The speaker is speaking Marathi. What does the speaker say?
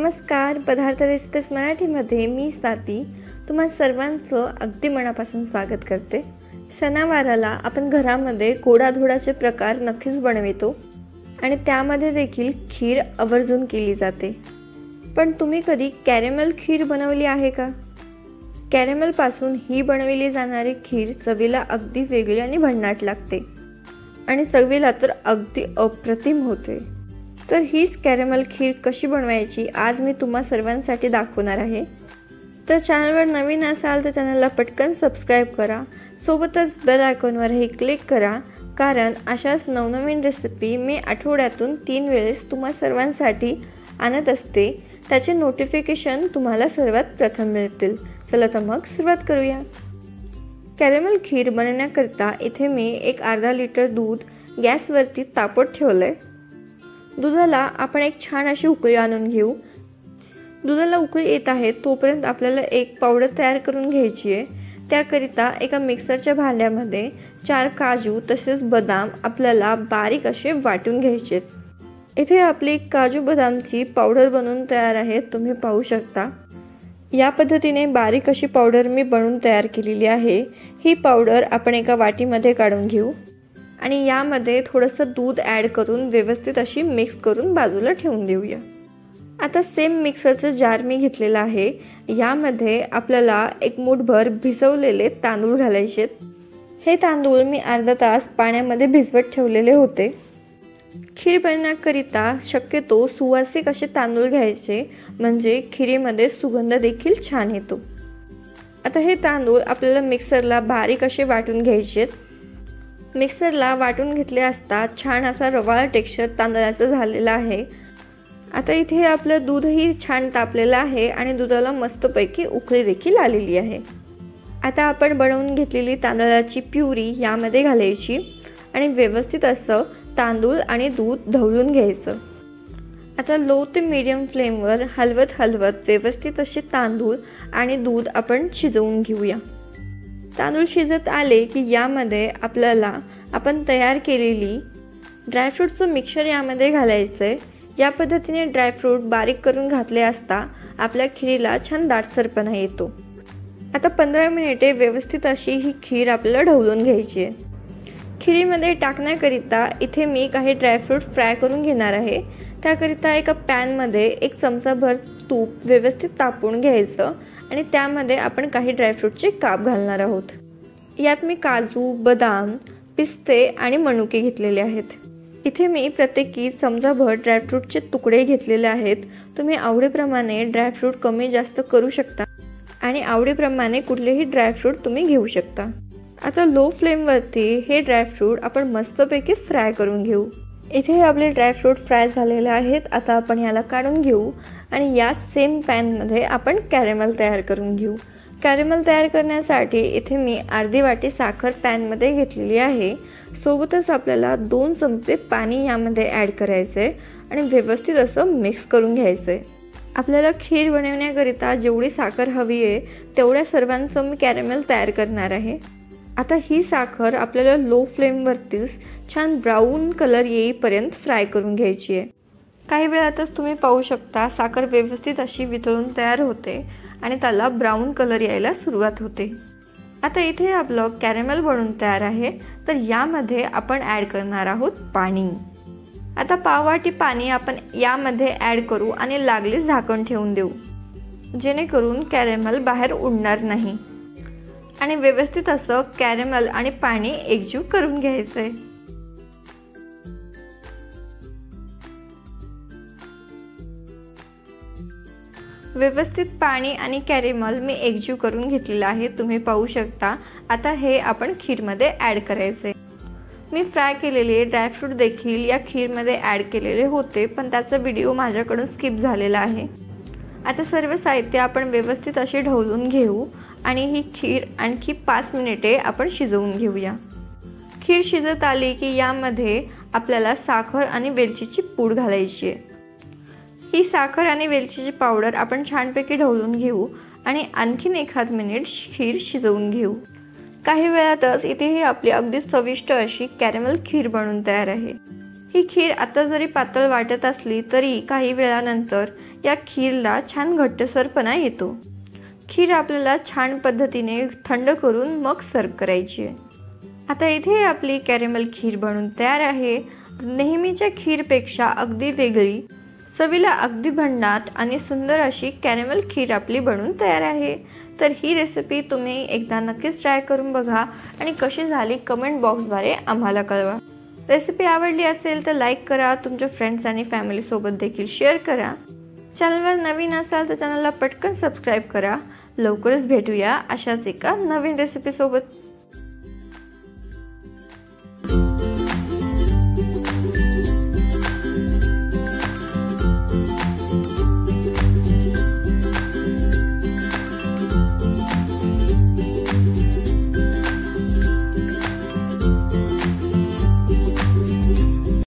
नमस्कार, पदार्थ रेसिपीज मराठीमध्ये मी स्वाती तुम्हा सर्वांचं अगदी मनापासून स्वागत करते। सणावाराला आपण घरामध्ये गोडाधोडाचे प्रकार नक्कीच बनवितो आणि त्यामध्ये देखील खीर आवर्जून केली जाते। पण तुम्ही कधी कॅरेमल खीर बनवली आहे का? कॅरेमल पासून ही बनवली जाणारी खीर चवीला अगदी वेगळी आणि भन्नाट लागते आणि चवीला तर अगदी अप्रतिम होते। तर हीच कॅरेमल खीर कशी बनवायची आज मी तुम्हा सर्वांसाठी दाखवणार आहे। तर चॅनलवर नवीन असाल तर चॅनलला पटकन सबस्क्राइब करा, सोबतच बेल आयकॉनवरही क्लिक करा, कारण अशाच नवनवीन रेसिपी मी आठवड्यातून 3 वेळेस तुम्हा सर्वांसाठी आणत असते। त्याचे नोटिफिकेशन तुम्हाला सर्वात प्रथम मिळतील। चला तर मग सुरुवात करूया। कॅरेमल खीर बनवण्याकरता इथे मी एक अर्धा लिटर दूध गॅसवरती तापत ठेवले। दुधाला आपण एक छान अशी उकळी आणून घेऊ। दुधाला उकळी येत आहे तोपर्यंत आपल्याला एक पावडर तयार करून घ्यायची आहे। त्याकरिता एका मिक्सरच्या भांड्यामध्ये 4 काजू तसेच बदाम आपल्याला बारीक असे वाटून घ्यायचे आहेत। इथे आपली काजू बदामची पावडर बनवून तयार आहे, तुम्ही पाहू शकता। या पद्धतीने बारीक अशी पावडर मी बनवून तयार केलेली आहे। ही पावडर आपण एका वाटीमध्ये काढून घेऊ आणि यामध्ये थोडंसं दूध ॲड करून व्यवस्थित अशी मिक्स करून बाजूला ठेवून देऊया। आता सेम मिक्सरचं जार मी घेतलेला आहे। यामध्ये आपल्याला एक मूठभर भिजवलेले तांदूळ घालायचे। हे तांदूळ मी अर्धा तास पाण्यामध्ये भिजवत ठेवलेले होते। खीर बनवण्याकरिता शक्यतो सुवासिक असे तांदूळ घ्यायचे, म्हणजे खीरीमध्ये सुगंध देखील छान येतो। आता हे तांदूळ आपल्याला मिक्सरला बारीक असे वाटून घ्यायचे। मिक्सरला वाटून घेतले असता छान असा रवाळ टेक्स्चर तांदळाचं झालेला आहे। आता इथे आपलं दूधही छान तापलेलं आहे आणि दुधाला मस्तपैकी उकळी देखील आलेली आहे। आता आपण बनवून घेतलेली तांदळाची प्युरी यामध्ये घालायची आणि व्यवस्थित असं तांदूळ आणि दूध ढवळून घ्यायचं। आता लो ते मीडियम फ्लेमवर हलवत व्यवस्थित असे तांदूळ आणि दूध आपण शिजवून घेऊया। तांदूळ शिजत आले की यामध्ये आपल्याला आपण तयार केलेली ड्रायफ्रूटचं मिक्सचर यामध्ये घालायचं आहे। या पद्धतीने ड्रायफ्रूट बारीक करून घातले असता आपल्या खीरीला छान दाटसरपणा येतो। आता 15 मिनिटे व्यवस्थित अशी ही खीर आपल्याला ढवळून घ्यायची आहे। खीरीमध्ये टाकण्याकरिता इथे मी काही ड्रायफ्रूट फ्राय करून घेणार आहे। त्याकरिता एका पॅनमध्ये 1 चमचाभर तूप व्यवस्थित तापवून घ्यायचं आणि त्यामध्ये आपण काही ड्रायफ्रूटचे काप घालणार आहोत। यात मी काजू, बदाम, पिस्ते आणि मनुके घेतलेले आहेत। इथे मी प्रत्येकी चमचाभर ड्रायफ्रूटचे तुकडे घेतलेले आहेत। तुम्ही आवडीप्रमाणे ड्रायफ्रूट कमी जास्त करू शकता आणि आवडीप्रमाणे कुठलेही ड्रायफ्रूट तुम्ही घेऊ शकता। आता लो फ्लेमवरती हे ड्रायफ्रूट आपण मस्तपैकी फ्राय करून घेऊ। इथे आपले ड्रायफ्रूट फ्राय झालेले आहेत। आता आपण याला काढून घेऊ आणि या सेम पॅनमध्ये आपण कॅरेमल तयार करून घेऊ। कॅरेमल तयार करण्यासाठी इथे मी अर्धी वाटी साखर पॅनमध्ये घेतलेली आहे। सोबतच आपल्याला 2 चमचे पाणी यामध्ये ॲड करायचे आणि व्यवस्थित असं मिक्स करून घ्यायचं आहे। आपल्याला खीर बनवण्याकरिता जेवढी साखर हवी आहे तेवढ्या सर्वांचं मी कॅरेमल तयार करणार आहे। आता ही साखर आपल्याला लो फ्लेमवरतीच छान ब्राऊन कलर येईपर्यंत फ्राय करून घ्यायची आहे। काही वेळातच तुम्ही पाहू शकता साखर व्यवस्थित अशी वितळून तयार होते आणि त्याला ब्राऊन कलर यायला सुरुवात होते। आता इथे आपलं कॅरेमल बनून तयार आहे, तर यामध्ये आपण ॲड करणार आहोत पाणी। आता पाववाटी पाणी आपण यामध्ये ॲड करू आणि लागलीच झाकण ठेवून देऊ, जेणेकरून कॅरेमल बाहेर उडणार नाही आणि व्यवस्थित असं कॅरेमल आणि पाणी एकजीव करून घ्यायचं आहे। व्यवस्थित पाणी आणि कॅरेमल मी एकजीव करून घेतलेला आहे, तुम्ही पाहू शकता। आता हे आपण खीरमध्ये ॲड करायचे। मी फ्राय केलेले ड्रायफ्रूट देखील या खीरमध्ये ॲड केलेले होते, पण त्याचा व्हिडिओ माझ्याकडून स्किप झालेला आहे। आता सर्व साहित्य आपण व्यवस्थित असे ढवळून घेऊ आणि ही खीर आणखी 5 मिनिटे आपण शिजवून घेऊया। खीर शिजत आली की यामध्ये आपल्याला साखर आणि वेलचीची पूड घालायची आहे। ही साखर आणि वेलचीची पावडर आपण छानपैकी ढवळून घेऊ आणि आणखीन 1 मिनिट खीर शिजवून घेऊ। काही वेळातच इथे ही आपली अगदी चविष्ट अशी कॅरेमल खीर बनून तयार आहे। ही खीर आता जरी पातळ वाटत असली तरी काही वेळानंतर या खीरला छान घट्टसरपणा येतो। खीर आपल्याला छान पद्धतीने थंड करून मग सर्व करायची आहे। आता इथे आपली कॅरेमल खीर बनून तयार आहे। नेहमीच्या खीरपेक्षा अगदी वेगळी, चवीला अगदी भन्नाट आणि सुंदर अशी कॅरेमल खीर आपली बनून तयार आहे। तर ही रेसिपी तुम्ही एकदा नक्कीच ट्राय करून बघा आणि कशी झाली कमेंट बॉक्सद्वारे आम्हाला कळवा। रेसिपी आवडली असेल तर लाईक करा, तुमच्या फ्रेंड्स आणि फॅमिली सोबत देखील शेअर करा। चॅनलवर नवीन असाल तर चॅनलला पटकन सबस्क्राईब करा। लवकरच भेटूया अशाच एका नवीन रेसिपी सोबत।